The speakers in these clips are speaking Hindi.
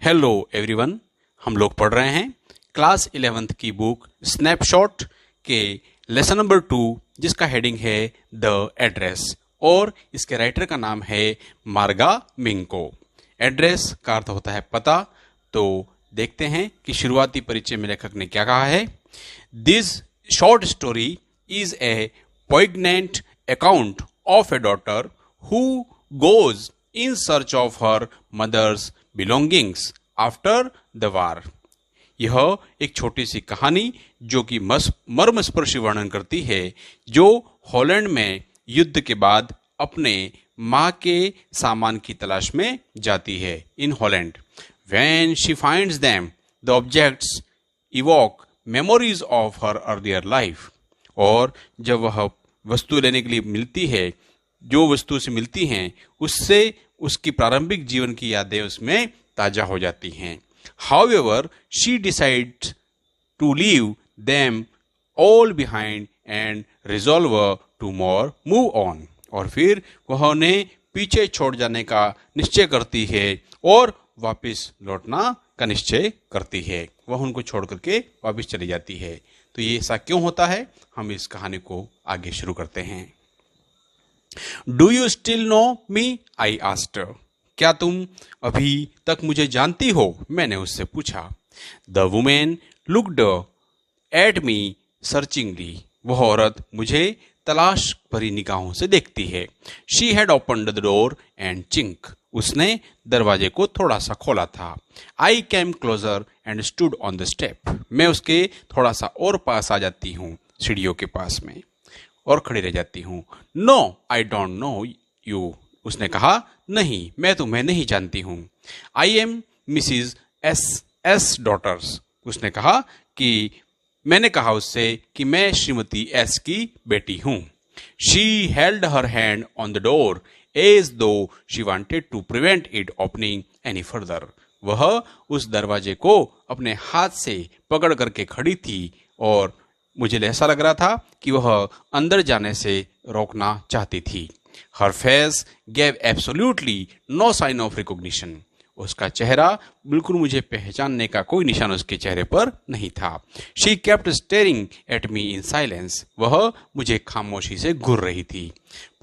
Hello everyone. हम लोग पढ़ रहे हैं क्लास 11th की बुक स्नैपशॉट के लेसन नंबर 2, जिसका हेडिंग है द एड्रेस, और इसके राइटर का नाम है मार्गा मिंको। एड्रेस का अर्थ होता है पता। तो देखते हैं कि शुरुआती परिचय में लेखक ने क्या कहा है। This short story is a poignant account of a daughter who goes in search of her mother's belongings after the war। यह एक छोटी सी कहानी जो कि मर्मस्पर्शी वर्णन करती है, जो हॉलैंड में युद्ध के बाद अपने माँ के सामान की तलाश में जाती है। इन Holland when she finds them, the objects evoke memories of her earlier life। और जब वह वस्तु लेने के लिए मिलती है, जो वस्तु से मिलती हैं, उससे उसकी प्रारंभिक जीवन की यादें उसमें ताजा हो जाती हैं। However, she decides to leave them all behind and resolve to move on। और फिर वह उन्हें पीछे छोड़ जाने का निश्चय करती है और वापस लौटना का निश्चय करती है। वह उनको छोड़ करके वापस चली जाती है। तो ये ऐसा क्यों होता है, हम इस कहानी को आगे शुरू करते हैं। Do you still know me, I asked. क्या तुम अभी तक मुझे जानती हो, मैंने उससे पूछा। The women looked at me searchingly. वह औरत मुझे तलाश भरी निगाहों से देखती है। She had opened the door and chink. उसने दरवाजे को थोड़ा सा खोला था। I came closer and stood on the step. मैं उसके थोड़ा सा और पास आ जाती हूँ, सीढ़ियों के पास में, और खड़ी रह जाती हूँ। No I don't know you. उसने कहा, नहीं, मैं तुम्हें नहीं जानती हूँ। I am Mrs S daughters. उसने कहा कि मैंने कहा उससे कि मैं श्रीमती एस की बेटी हूँ। She held her hand on the door as though she wanted to prevent it opening any further। वह उस दरवाजे को अपने हाथ से पकड़ करके खड़ी थी और मुझे ऐसा लग रहा था कि वह अंदर जाने से रोकना चाहती थी। Her face gave absolutely no sign of recognition। उसका चेहरा बिल्कुल मुझे पहचानने का कोई निशान उसके चेहरे पर नहीं था। She kept staring at me in silence। वह मुझे खामोशी से घूर रही थी।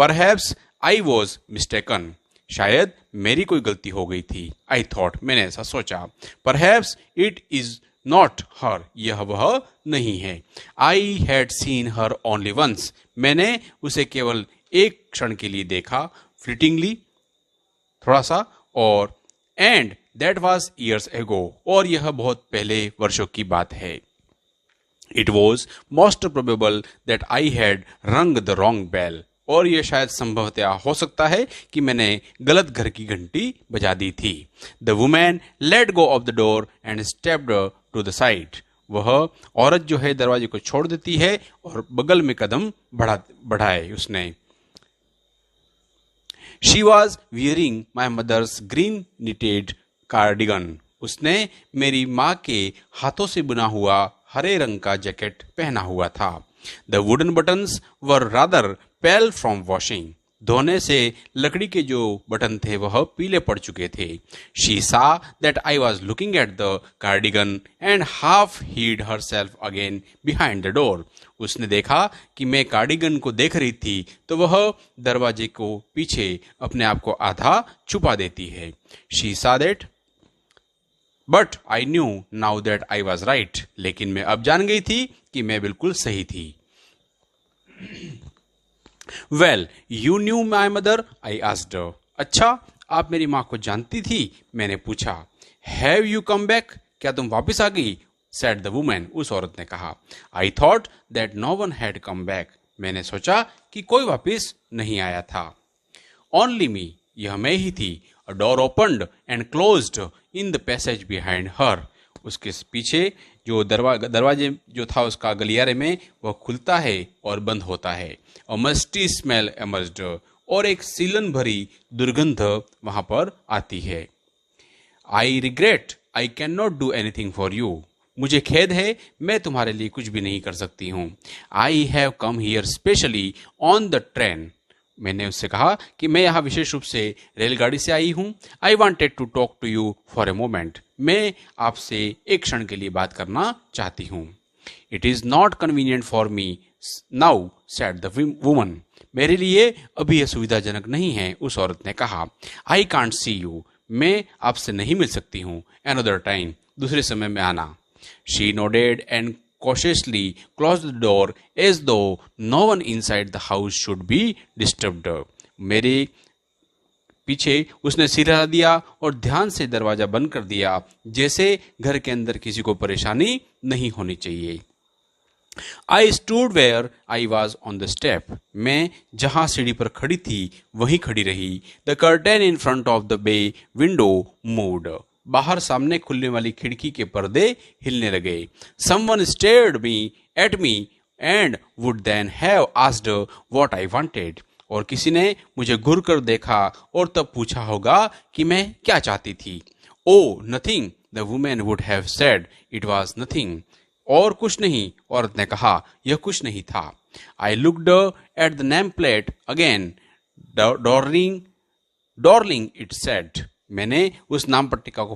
Perhaps I was mistaken। शायद मेरी कोई गलती हो गई थी। I thought, मैंने ऐसा सोचा। Perhaps it is not her। यह वह नहीं है। I had seen her only once। मैंने उसे केवल एक क्षण के लिए देखा, fleetingly, थोड़ा सा, और and that was years ago। और यह बहुत पहले वर्षों की बात है। It was most probable that I had rung the wrong bell। और यह शायद संभवतः हो सकता है कि मैंने गलत घर की घंटी बजा दी थी। The women let go of the door and stepped to the side. वह औरत जो है दरवाजे को छोड़ देती है और बगल में कदम बढ़ाए उसने। She was wearing my mother's green knitted cardigan. उसने मेरी माँ के हाथों से बुना हुआ हरे रंग का जैकेट पहना हुआ था। The wooden buttons were rather pale from washing. धोने से लकड़ी के जो बटन थे वह पीले पड़ चुके थे। She saw that I was looking at the cardigan and half hid herself again behind the door. उसने देखा कि मैं कार्डिगन को देख रही थी, तो वह दरवाजे को पीछे अपने आप को आधा छुपा देती है। She saw that but I knew now that I was right. लेकिन मैं अब जान गई थी कि मैं बिल्कुल सही थी। Well, you knew my mother, I asked her। अच्छा, आप मेरी माँ को जानती थी, मैंने पूछा। Have you come back? क्या तुम वापस आ गई? said the woman। उस औरत ने कहा। I thought that no one had come back। मैंने सोचा कि कोई वापस नहीं आया था। Only me। यह मैं ही थी। A door opened and closed in the passage behind her। उसके पीछे जो दरवाजे जो था उसका गलियारे में, वह खुलता है और बंद होता है। अ मस्टी स्मेल एमर्ज्ड। और एक सीलन भरी दुर्गंध वहां पर आती है। I regret I can not do anything for you. मुझे खेद है, मैं तुम्हारे लिए कुछ भी नहीं कर सकती हूँ। I have come here specially on the train मैंने उससे कहा कि मैं यहाँ विशेष रूप से रेलगाड़ी से आई हूँ। I wanted to talk to you for a moment. मैं आपसे एक क्षण के लिए बात करना चाहती हूँ। It is not convenient for me now, said the woman. मेरे लिए अभी यह सुविधाजनक नहीं है, उस औरत ने कहा। I can't see you. मैं आपसे नहीं मिल सकती हूँ। एनदर टाइम, दूसरे समय में आना। She nodded and cautiously closed the door as though no one inside the house should be disturbed. मेरे पीछे उसने सिर हिला दिया और ध्यान से दरवाजा बंद कर दिया, जैसे घर के अंदर किसी को परेशानी नहीं होनी चाहिए। I stood where I was on the step. मैं जहां सीढ़ी पर खड़ी थी वहीं खड़ी रही। The curtain in front of the bay window moved. बाहर सामने खुलने वाली खिड़की के पर्दे हिलने लगे। Someone stared at me and would then have asked what I wanted. और किसी ने मुझे घूर कर देखा और तब पूछा होगा कि मैं क्या चाहती थी। Oh, nothing, the woman would have said. It was nothing. और कुछ नहीं, औरत ने कहा, यह कुछ नहीं था। I looked at the nameplate again. Darling, it said. मैंने उस नाम पट्टिका को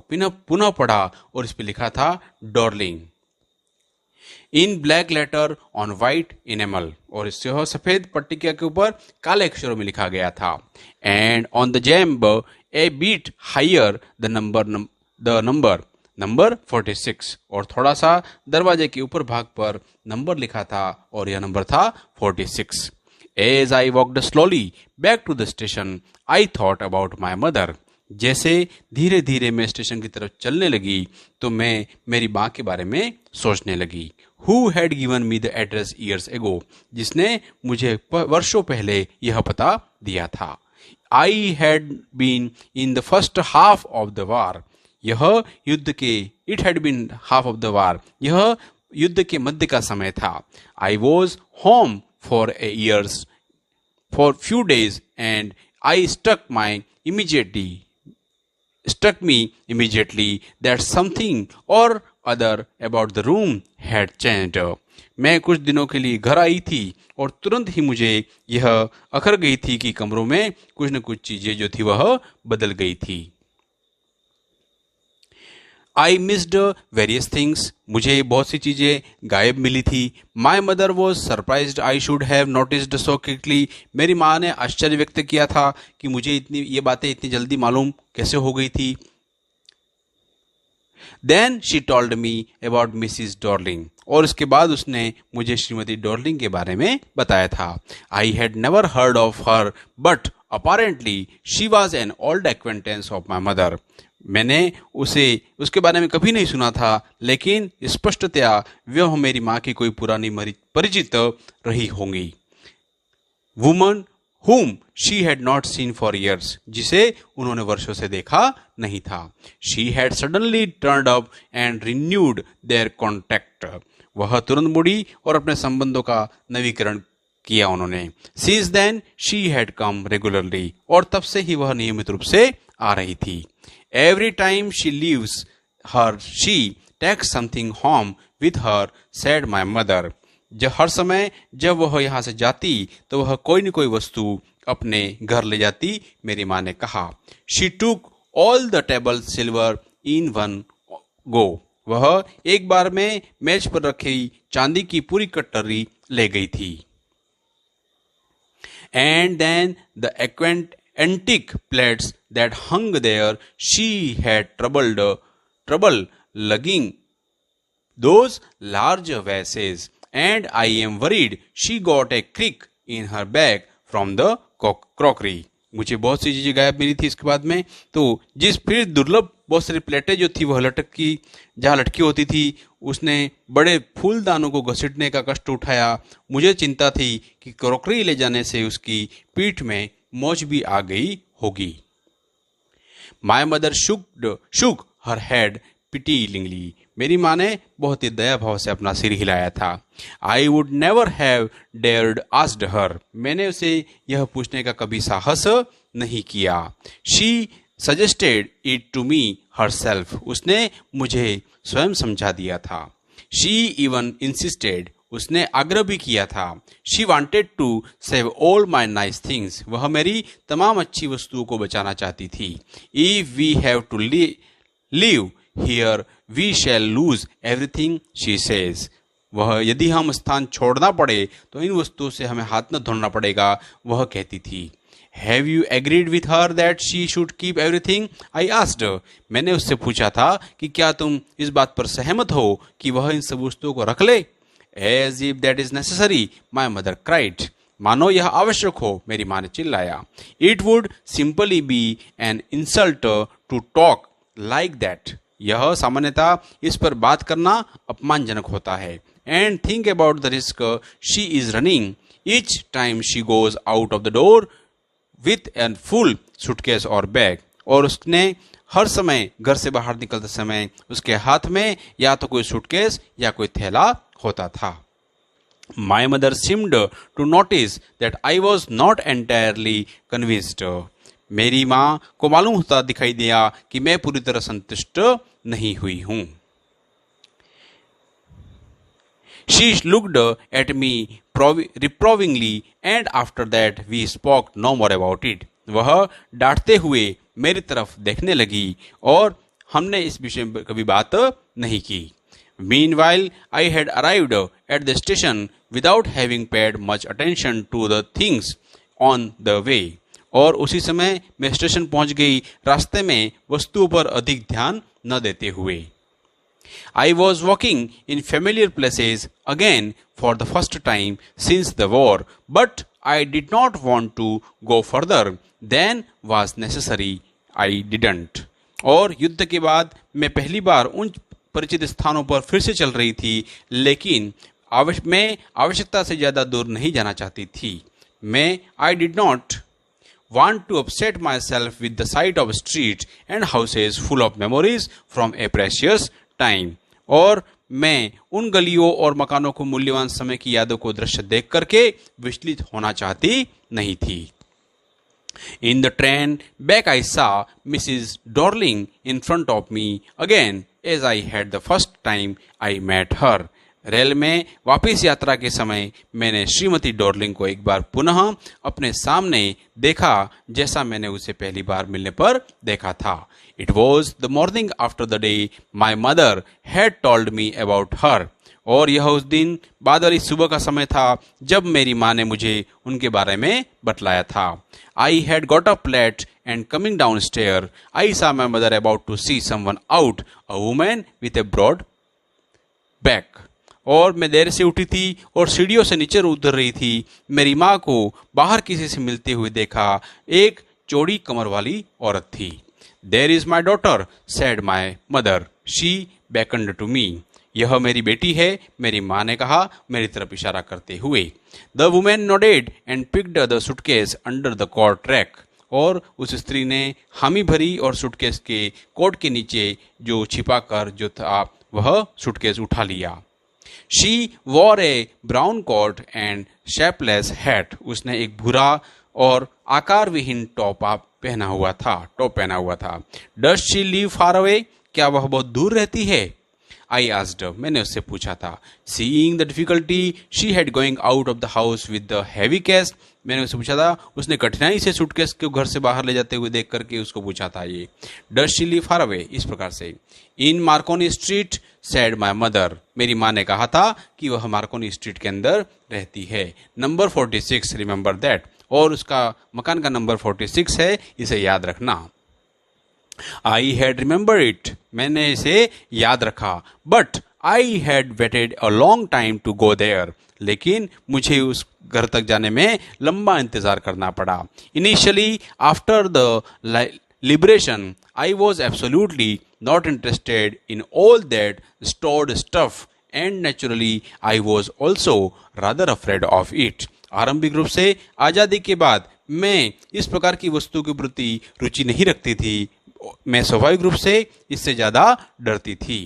पुनः पढ़ा और इस पे लिखा था Darling. In black later on white enamel, और इससे सफेद पट्टिका के ऊपर काले अक्षरों में लिखा गया था। And on the jamb a bit higher the number 46, और थोड़ा सा दरवाजे के ऊपर भाग पर नंबर लिखा था और यह नंबर था 46। As I walked slowly back to the station I thought about my mother. जैसे धीरे धीरे मैं स्टेशन की तरफ चलने लगी तो मैं मेरी माँ के बारे में सोचने लगी। Who had given me the address years ago? जिसने मुझे वर्षों पहले यह पता दिया था। I had been in the first half of the war. यह युद्ध के It had been half of the war. यह युद्ध के मध्य का समय था। I was home for few days and I struck me immediately that something or other about the room had changed. मैं कुछ दिनों के लिए घर आई थी और तुरंत ही मुझे यह अखर गई थी कि कमरों में कुछ न कुछ चीजें जो थी वह बदल गई थी। I missed various things. मुझे बहुत सी चीजें गायब मिली थी। My mother was surprised I should have noticed so quickly. मेरी माँ ने आश्चर्य व्यक्त किया था कि मुझे ये बातें इतनी जल्दी मालूम कैसे हो गई थी। Then she told me about Mrs. Darling. और उसके बाद उसने मुझे श्रीमती डॉर्लिंग के बारे में बताया था। I had never heard of her, but apparently she was an old acquaintance of my mother. मैंने उसके बारे में कभी नहीं सुना था, लेकिन स्पष्टतया वह मेरी माँ की कोई पुरानी परिचित रही होंगी। Woman whom she had not seen for years, जिसे उन्होंने वर्षों से देखा नहीं था। She had suddenly turned up and renewed their contact. वह तुरंत मुड़ी और अपने संबंधों का नवीकरण किया उन्होंने। Since then she had come regularly, और तब से ही वह नियमित रूप से आ रही थी। Every time she leaves she takes something home with her, said my mother. हर समय जब वह यहाँ से जाती तो वह कोई न कोई वस्तु अपने घर ले जाती, मेरी माँ ने कहा। She took all the table silver in one go. वह एक बार में मेज पर रखी चांदी की पूरी कटोरी ले गई थी। And then the antique plates that hung there, she had trouble lugging those large vases, and I am worried she got a crick in her bag from the crockery. मुझे बहुत सी चीजें गायब मिली थी इसके बाद में, तो जिस फिर दुर्लभ बहुत सारी प्लेटें जो थी वह जहाँ लटकी होती थी, उसने बड़े फूलदानों को घसीटने का कष्ट उठाया। मुझे चिंता थी कि क्रॉकरी ले जाने से उसकी पीठ में मोच भी आ गई होगी। My mother shook her head pityingly. मेरी माँ ने बहुत ही दया भाव से अपना सिर हिलाया था। I would never have dared ask her. मैंने उसे यह पूछने का कभी साहस नहीं किया। She suggested it to me herself. उसने मुझे स्वयं समझा दिया था। She even insisted उसने आग्रह भी किया था। She wanted to save all my nice things, वह मेरी तमाम अच्छी वस्तुओं को बचाना चाहती थी। If we have to live here we shall lose everything, she says, वह यदि हम स्थान छोड़ना पड़े तो इन वस्तुओं से हमें हाथ न धोना पड़ेगा, वह कहती थी। Have you agreed with her that she should keep everything, I asked, मैंने उससे पूछा था कि क्या तुम इस बात पर सहमत हो कि वह इन सब वस्तुओं को रख ले। As if that is necessary, my mother cried. मानो यह आवश्यक हो, मेरी माँ ने चिल्लाया। It would simply be an insult to talk like that. यह सामान्यतः इस पर बात करना अपमानजनक होता है। And think about the risk she is running each time she goes out of the door with a full suitcase or bag. और उसने हर समय घर से बाहर निकलते समय उसके हाथ में या तो कोई सूटकेस या कोई थैला होता था। My mother seemed to notice that I was not entirely convinced. मेरी माँ को मालूम होता दिखाई दिया कि मैं पूरी तरह संतुष्ट नहीं हुई हूँ। She looked at me reprovingly and after that we spoke no more about it. वह डांटते हुए मेरी तरफ देखने लगी और हमने इस विषय पर कभी बात नहीं की। Meanwhile, I had arrived at the station without having paid much attention to the things on the way. और उसी समय मैं स्टेशन पहुंच गई, रास्ते में वस्तुओं पर अधिक ध्यान न देते हुए। I was walking in familiar places again for the first time since the war, but I did not want to go further than was necessary. I didn't. और युद्ध के बाद मैं पहली बार उन परिचित स्थानों पर फिर से चल रही थी, लेकिन मैं आवश्यकता से ज़्यादा दूर नहीं जाना चाहती थी। मैं I did not want to upset myself with the sight of streets and houses full of memories from a precious time. और मैं उन गलियों और मकानों को मूल्यवान समय की यादों को दृश्य देख करके विचलित होना चाहती नहीं थी। In the train back I saw Mrs. Dorling in front of me again as I had the first time I met her. Rail में वापस यात्रा के समय मैंने श्रीमती डॉर्लिंग को एक बार पुनः अपने सामने देखा जैसा मैंने उसे पहली बार मिलने पर देखा था। It was the morning after the day my mother had told me about her. और यह उस दिन बाद वाली सुबह का समय था जब मेरी माँ ने मुझे उनके बारे में बतलाया था। I had got up late and coming downstairs, I saw my mother about to see someone out, a woman with a broad back. और मैं देर से उठी थी और सीढ़ियों से नीचे उतर रही थी। मेरी माँ को बाहर किसी से मिलते हुए देखा, एक चौड़ी कमर वाली औरत थी। There is my daughter, said my mother. She beckoned to me. यह मेरी बेटी है, मेरी माँ ने कहा मेरी तरफ इशारा करते हुए। The woman nodded and picked the suitcase under the coat rack. और उस स्त्री ने हामी भरी और सूटकेस के कोट के नीचे जो छिपा कर जो था वह सूटकेस उठा लिया। She wore a brown coat and shapeless hat. उसने एक भूरा और आकार विहीन टॉप पहना हुआ था। Does she live far away? क्या वह बहुत दूर रहती है? I asked her. मैंने उससे पूछा था। Seeing the difficulty she had going out of the house with the heavy case, मैंने उससे पूछा था, उसने कठिनाई से सूटकेस को घर से बाहर ले जाते हुए देख करके उसको पूछा था ये। Does she live far away? इस प्रकार से। In Marconi Street, said my mother. मेरी माँ ने कहा था कि वह मार्कोनी स्ट्रीट के अंदर रहती है। Number 46, remember that. और उसका मकान का नंबर 46 है, इसे याद रखना। I had remembered it. मैंने इसे याद रखा। But I had waited a long time to go there. लेकिन मुझे उस घर तक जाने में लंबा इंतजार करना पड़ा। Initially, after the liberation, I was absolutely not interested in all that stored stuff, and naturally, I was also rather afraid of it. आरंभिक रूप से आज़ादी के बाद मैं इस प्रकार की वस्तु के प्रति रुचि नहीं रखती थी। मैं स्वाभाविक रूप से इससे ज़्यादा डरती थी।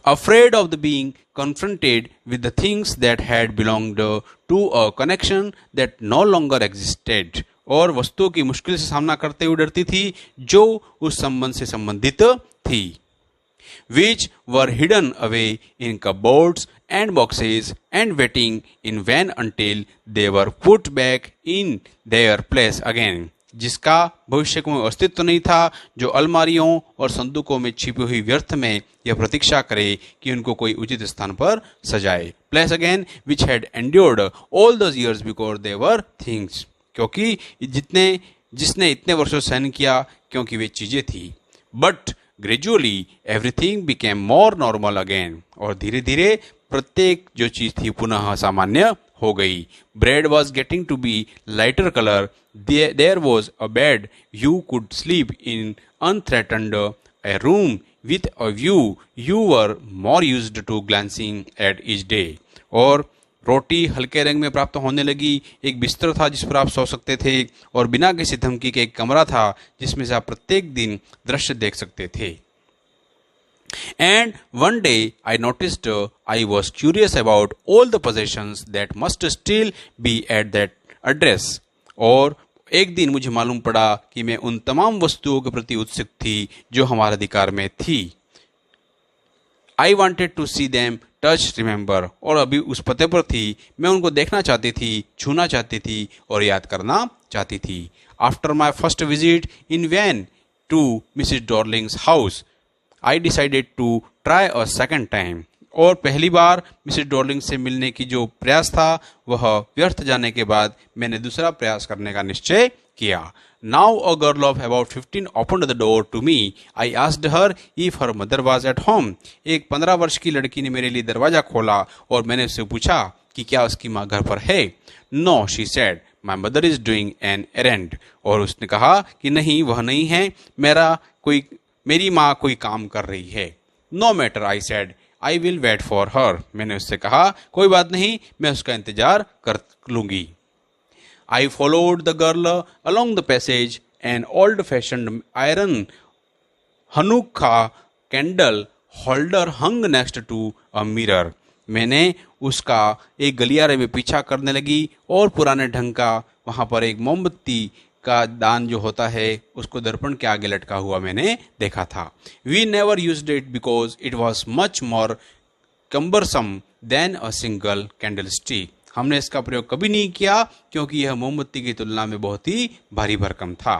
Afraid of the being confronted with the things that had belonged to a connection that no longer existed. और वस्तुओं की मुश्किल से सामना करते हुए डरती थी जो उस संबंध से संबंधित थी। which were hidden away in cupboards and boxes and waiting in vain until they were put back in their place again. जिसका भविष्य में अस्तित्व नहीं था, जो अलमारियों और संदूकों में छिपी हुई व्यर्थ में यह प्रतीक्षा करे कि उनको कोई उचित स्थान पर सजाए. Place again which had endured all those years because they were things. क्योंकि जिसने इतने वर्षों सहन किया क्योंकि वे चीजें थी. But gradually everything became more normal again. और धीरे धीरे प्रत्येक जो चीज थी पुनः सामान्य हो गई. Bread was getting to be lighter colour. There was a bed you could sleep in unthreatened. A room with a view you were more used to glancing at each day. और रोटी हल्के रंग में प्राप्त होने लगी. एक बिस्तर था जिस पर आप सो सकते थे और बिना किसी धमकी के एक कमरा था जिसमें से आप प्रत्येक दिन दृश्य देख सकते थे. And one day I noticed I was curious about all the possessions that must still be at that address. और एक दिन मुझे मालूम पड़ा कि मैं उन तमाम वस्तुओं के प्रति उत्सुक थी जो हमारे अधिकार में थी. I wanted to see them, touch, remember. और अभी उस पते पर थी. मैं उनको देखना चाहती थी, छूना चाहती थी और याद करना चाहती थी. After my first visit in vain to Mrs. Dorling's house, I decided to try a second time. और पहली बार मिसेस डॉर्लिंग से मिलने की जो प्रयास था वह व्यर्थ जाने के बाद मैंने दूसरा प्रयास करने का निश्चय किया. Now a girl of about 15 opened the door to me. I asked her if her mother was at home. एक 15 वर्ष की लड़की ने मेरे लिए दरवाजा खोला और मैंने उससे पूछा कि क्या उसकी माँ घर पर है. No, she said. My mother is doing an errand. और उसने कहा कि नहीं, वह नहीं है, मेरी माँ कोई काम कर रही है. No matter, I said. I will wait for her. मैंने उससे कहा कोई बात नहीं, मैं उसका इंतजार कर लूंगी. I followed the girl along the passage. An old-fashioned iron Hanukkah candle holder hung next to a mirror. मैंने उसका एक गलियारे में पीछा करने लगी और पुराने ढंग का वहां पर एक मोमबत्ती का दान जो होता है उसको दर्पण के आगे लटका हुआ मैंने देखा था. We never used it because it was much more cumbersome than a single candlestick. हमने इसका प्रयोग कभी नहीं किया क्योंकि यह मोमबत्ती की तुलना में बहुत ही भारी भरकम था.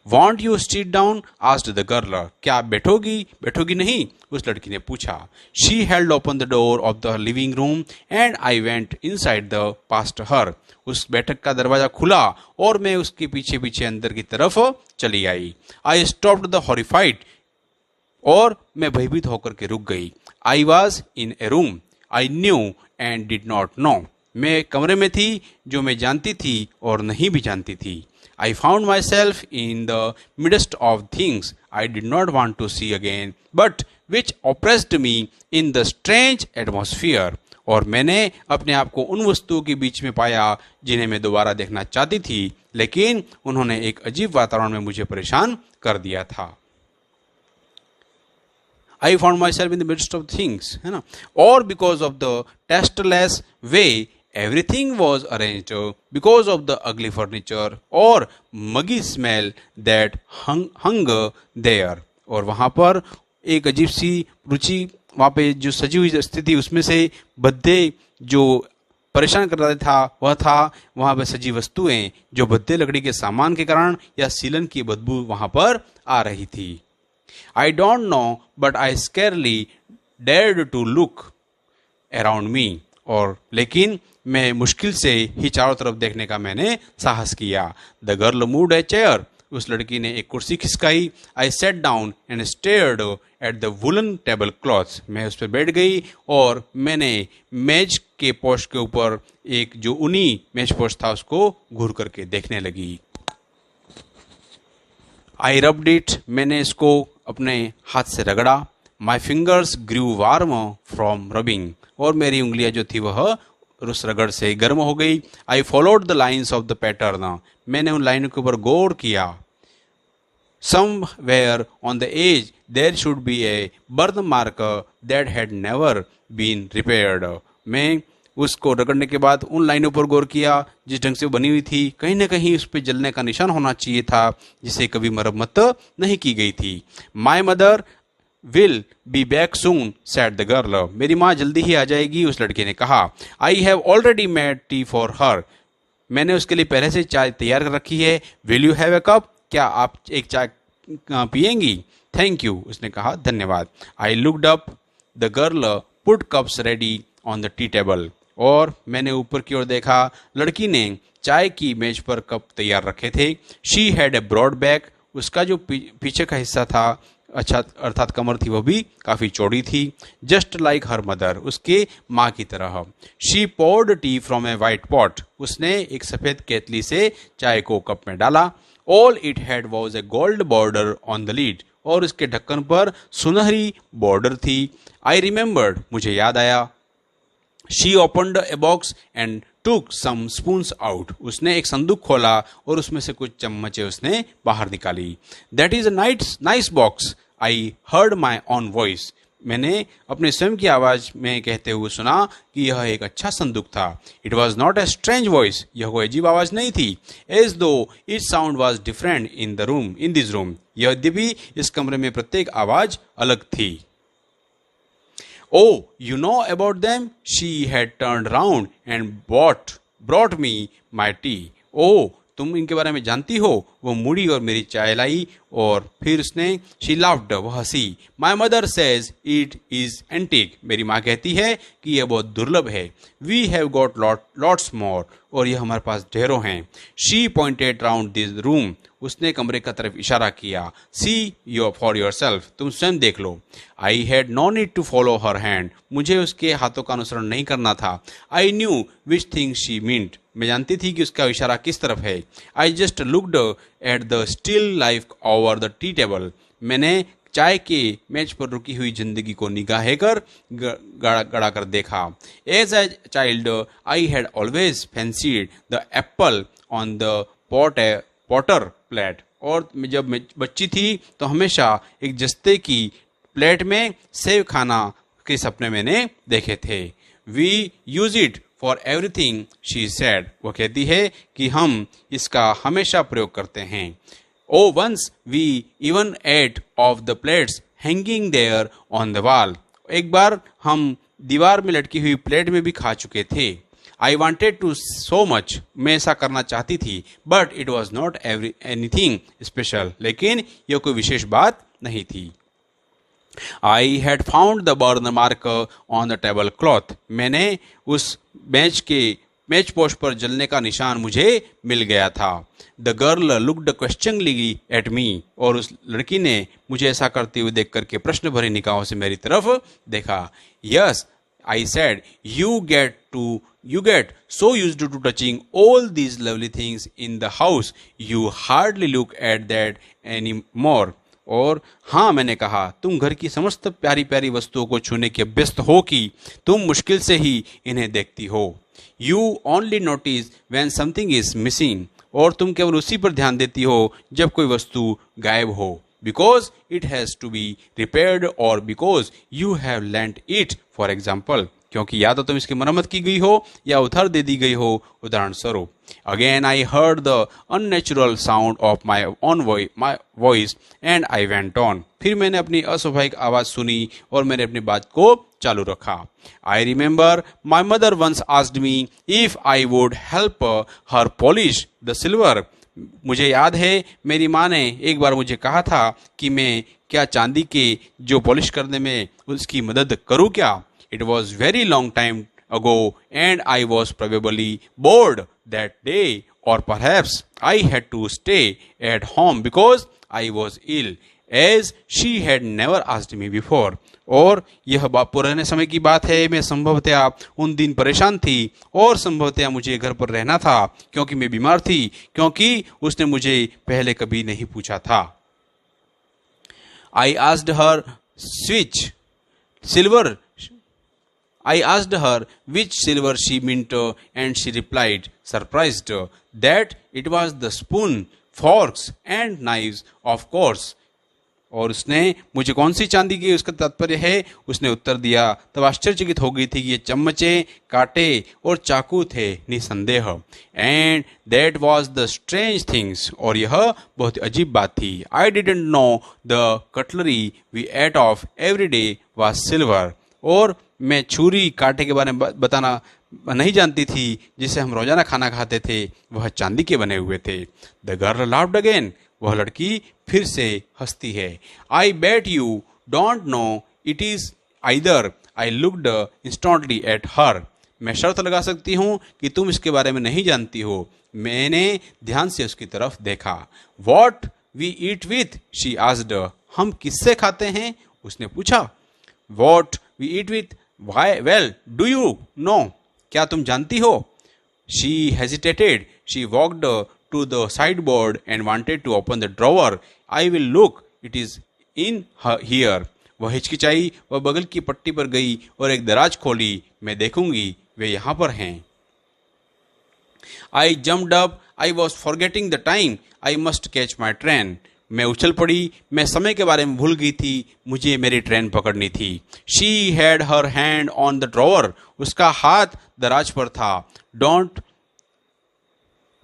Won't you sit down? asked the girl. क्या आप बैठोगी नहीं? उस लड़की ने पूछा. She held open the door of the living room and I went inside the past her. उस बैठक का दरवाजा खुला और मैं उसके पीछे पीछे अंदर की तरफ चली आई. I stopped the horrified. और मैं भयभीत होकर के रुक गई. I was in a room I knew and did not know. मैं कमरे में थी जो मैं जानती थी और नहीं भी जानती थी. I found myself in the midst of things I did not want to see again, but which oppressed me in the strange atmosphere. और मैंने अपने आप को उन वस्तुओं के बीच में पाया जिन्हें मैं दोबारा देखना चाहती थी, लेकिन उन्होंने एक अजीब वातावरण में मुझे परेशान कर दिया था. I found myself in the midst of things, है ना. Or because of the tasteless way everything was arranged, because of the ugly furniture or muggy smell that hung there. और वहाँ पर एक अजीब सी रुचि, वहाँ पे जो सजी हुई स्थिति उसमें से भद्दे जो परेशान कर रहा था वह था वहाँ पे सजी वस्तुएं जो भद्दे लकड़ी के सामान के कारण या सीलन की बदबू वहाँ पर आ रही थी. I don't know, but I scarcely dared to look around me. और लेकिन मैं मुश्किल से ही चारों तरफ देखने का मैंने साहस किया. The girl moved a chair. उस लड़की ने एक कुर्सी खिसकाई. I sat down and stared at the woolen tablecloths. मैं उस पर बैठ गई और मैंने मेज के पोश के ऊपर एक जो ऊनी मेज पोश था उसको घूर करके देखने लगी. I rubbed it. मैंने इसको अपने हाथ से रगड़ा. My fingers grew warm from rubbing. और मेरी उंगलियां जो थी वह उस रगड़ से गर्म हो गई. I followed the lines of the pattern. मैंने उन लाइनों के ऊपर गौर किया. Somewhere on the edge there should be a birthmark that had never been repaired. मैं उसको रगड़ने के बाद उन लाइनों पर गौर किया जिस ढंग से वो बनी हुई थी. कहीं ना कहीं उस पर जलने का निशान होना चाहिए था जिसे कभी मरम्मत नहीं की गई थी. My mother will be back soon sad the girl. मेरी माँ जल्दी ही आ जाएगी, उस लड़के ने कहा। I have already made tea for her. मैंने उसके लिए पहले से चाय तैयार कर रखी है। Will you have a cup? क्या आप एक चाय पिएंगी? थैंक यू, उसने कहा, धन्यवाद। I looked up, the girl put cups ready on the tea table. और मैंने ऊपर की ओर देखा, लड़की ने चाय की मेज पर कप तैयार रखे थे। She had a broad back. उसका जो पीछे का हिस्सा था, अच्छा अर्थात कमर थी, वह भी काफ़ी चौड़ी थी। जस्ट लाइक हर मदर, उसके माँ की तरह। She poured tea from a white pot. उसने एक सफ़ेद केतली से चाय को कप में डाला। All it had was a gold border on the lead. और उसके ढक्कन पर सुनहरी बॉर्डर थी। आई रिमेंबर्ड, मुझे याद आया। She opened a box and took some spoons out. उसने एक संदूक खोला और उसमें से कुछ चम्मचें उसने बाहर निकाली। That is a nice box, I heard my on voice. मैंने अपने स्वयं की आवाज में कहते हुए सुना कि यह एक अच्छा संदूक था। It was not a strange voice. यह कोई अजीब आवाज नहीं थी। एज दो it sound was different in this room. यद्यपि इस कमरे में प्रत्येक आवाज अलग थी। Oh, you know about them? She had turned round and brought me my tea. Oh, तुम इनके बारे में जानती हो? वो मुड़ी और मेरी चाय लाई। और फिर उसने she laughed, वह हंसी। My mother says it is antique. मेरी माँ कहती है कि यह बहुत दुर्लभ है। We have got lots more. और यह हमारे पास ढेरों हैं। She pointed round this room. उसने कमरे का तरफ इशारा किया। See for yourself. तुम स्वयं देख लो। I had no need to follow her hand. मुझे उसके हाथों का अनुसरण नहीं करना था। I knew which thing she meant. मैं जानती थी कि उसका इशारा किस तरफ है। I just looked at the still life over the tea table. मैंने चाय के मेज पर रुकी हुई जिंदगी को निगाहें कर गड़ा कर देखा। As a child, I had always fancied the apple on the potter plate. और जब मैं बच्ची थी तो हमेशा एक जस्ते की प्लेट में सेब खाना के सपने मैंने देखे थे। We use it for everything, she said. वो कहती है कि हम इसका हमेशा प्रयोग करते हैं। Oh, once we even ate off the plates hanging there on the wall. एक बार हम दीवार में लटकी हुई प्लेट में भी खा चुके थे। I wanted to so much. मैं ऐसा करना चाहती थी। But it was not anything special. लेकिन यह कोई विशेष बात नहीं थी। I had found the burn mark on the table cloth. मैंने उस मेज पोस्ट पर जलने का निशान मुझे मिल गया था। The girl looked questioningly at me. और उस लड़की ने मुझे ऐसा करते हुए देख करके प्रश्न भरी निगाहों से मेरी तरफ देखा। Yes, I said, you get so used to touching all these lovely things in the house, you hardly look at that anymore. और हाँ, मैंने कहा, तुम घर की समस्त प्यारी प्यारी वस्तुओं को छूने के व्यस्त हो कि तुम मुश्किल से ही इन्हें देखती हो। You only notice when something is missing. और तुम केवल उसी पर ध्यान देती हो जब कोई वस्तु गायब हो। Because it has to be repaired or because you have lent it, for example. क्योंकि या तो तुम इसकी मरम्मत की गई हो या उधार दे दी गई हो, उदाहरण स्वरूप। Again I heard the unnatural sound of my own voice and I went on. फिर मैंने अपनी अस्वाभाविक आवाज सुनी और मैंने अपनी बात को चालू रखा। I remember my mother once asked me if I would help her polish the silver. मुझे याद है मेरी माँ ने एक बार मुझे कहा था कि मैं क्या चांदी के जो पॉलिश करने में उसकी मदद करूँ क्या। It was very long time ago and I was probably bored that day, or perhaps I had to stay at home because I was ill, as she had never asked me before. और यह पुराने समय की बात है। मैं संभवतया उन दिन परेशान थी और संभवतया मुझे घर पर रहना था क्योंकि मैं बीमार थी, क्योंकि उसने मुझे पहले कभी नहीं पूछा था। I asked her which silver she meant and she replied, surprised, that it was the spoon, forks and knives, of course. और उसने मुझे कौन सी चांदी की उसका तात्पर्य है, उसने उत्तर दिया। तब आश्चर्यचकित हो गई थी कि ये चम्मचे, कांटे और चाकू थे निसंदेह। And that was the strange things, और यह बहुत अजीब बात थी। I didn't know the cutlery we ate off every day was silver, और मैं छुरी कांटे के बारे में बताना नहीं जानती थी जिसे हम रोजाना खाना खाते थे, वह चांदी के बने हुए थे। द गर्ल लाफ्ड अगेन, वह लड़की फिर से हंसती है। I bet you don't know it is either. I looked instantly at her, मैं शर्त लगा सकती हूँ कि तुम इसके बारे में नहीं जानती हो। मैंने ध्यान से उसकी तरफ देखा। What we eat with, she asked, हम किससे खाते हैं, उसने पूछा। What we eat with, why, well do you know, क्या तुम जानती हो। She hesitated, she walked to the sideboard and wanted to open the drawer. I will look, it is in here. वह हिचकिचाई, वह बगल की पट्टी पर गई और एक दराज खोली। मैं देखूंगी, वे यहाँ पर हैं। I jumped up, I was forgetting the time. I must catch my train. मैं उछल पड़ी, मैं समय के बारे में भूल गई थी, मुझे मेरी ट्रेन पकड़नी थी। She had her hand on the drawer. उसका हाथ दराज पर था।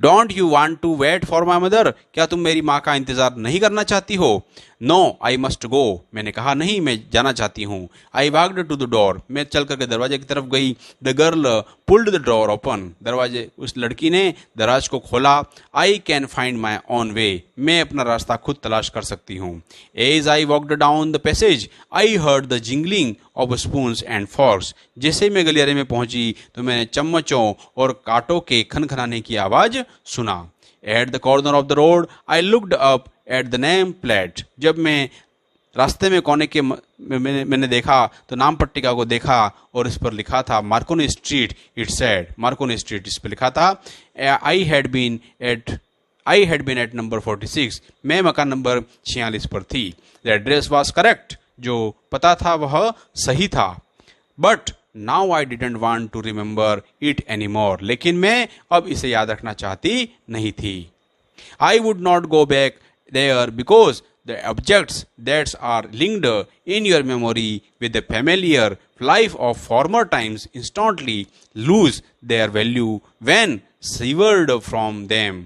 Don't you want to wait for my mother? क्या तुम मेरी माँ का इंतजार नहीं करना चाहती हो? No, I must go. मैंने कहा नहीं, मैं जाना चाहती हूँ। I walked to the door. मैं चल करके दरवाजे की तरफ गई। The girl pulled the door open. उस लड़की ने दराज को खोला। I can find my own way. मैं अपना रास्ता खुद तलाश कर सकती हूँ। As I walked down the passage, I heard the jingling of spoons and forks. जैसे मैं गलियारे में पहुंची तो मैंने चम्मचों और कांटों के खनखनाने की आवाज सुना। At the corner of the road, I looked up at the name plate. जब मैं रास्ते में कोने के मैंने देखा तो नाम पट्टिका को देखा और इस पर लिखा था Markovnikov street. It said, Markovnikov street, इस पर लिखा था। I had been at number 46. मैं मकान नंबर 46 पर थी। The address was correct. जो पता था वह सही था। But now I didn't want to remember it anymore. लेकिन मैं अब इसे याद रखना चाहती नहीं थी। I would not go back there because the objects that are linked in your memory with the familiar life of former times instantly lose their value when severed from them.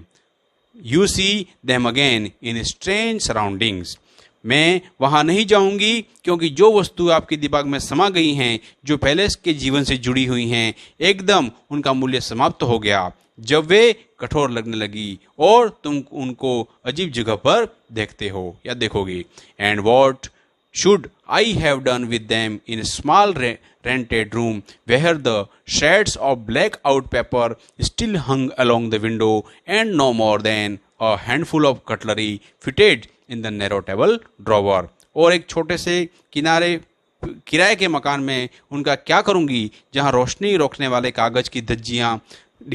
You see them again in strange surroundings. मैं वहाँ नहीं जाऊंगी क्योंकि जो वस्तु आपके दिमाग में समा गई हैं, जो पहले के जीवन से जुड़ी हुई हैं, एकदम उनका मूल्य समाप्त हो गया जब वे कठोर लगने लगी और तुम उनको अजीब जगह पर देखते हो या देखोगे। And what should I have done with them in small rented room where the shreds of black out paper still hung along the window and no more than a handful of cutlery fitted in the narrow table drawer. और एक छोटे से किराए के मकान में उनका क्या करूंगी जहां रोशनी रोकने वाले कागज की धज्जियां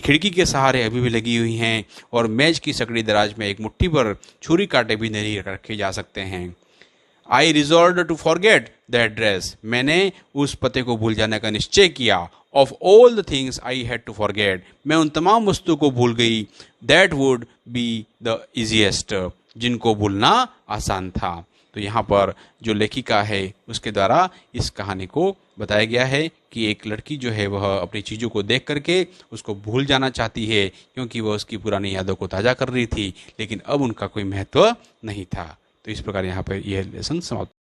खिड़की के सहारे अभी भी लगी हुई हैं और मेज की सकड़ी दराज में एक मुट्ठी पर छुरी कांटे भी नहीं रखे जा सकते हैं। I resolved to forget the address. मैंने उस पते को भूल जाने का निश्चय किया। Of all the things I had to forget, मैं उन तमाम वस्तुओं को भूल गई। That would be the easiest, जिनको भूलना आसान था। तो यहाँ पर जो लेखिका है उसके द्वारा इस कहानी को बताया गया है कि एक लड़की जो है वह अपनी चीज़ों को देख करके उसको भूल जाना चाहती है क्योंकि वह उसकी पुरानी यादों को ताज़ा कर रही थी, लेकिन अब उनका कोई महत्व नहीं था। तो इस प्रकार यहाँ पर यह लेसन समाप्त।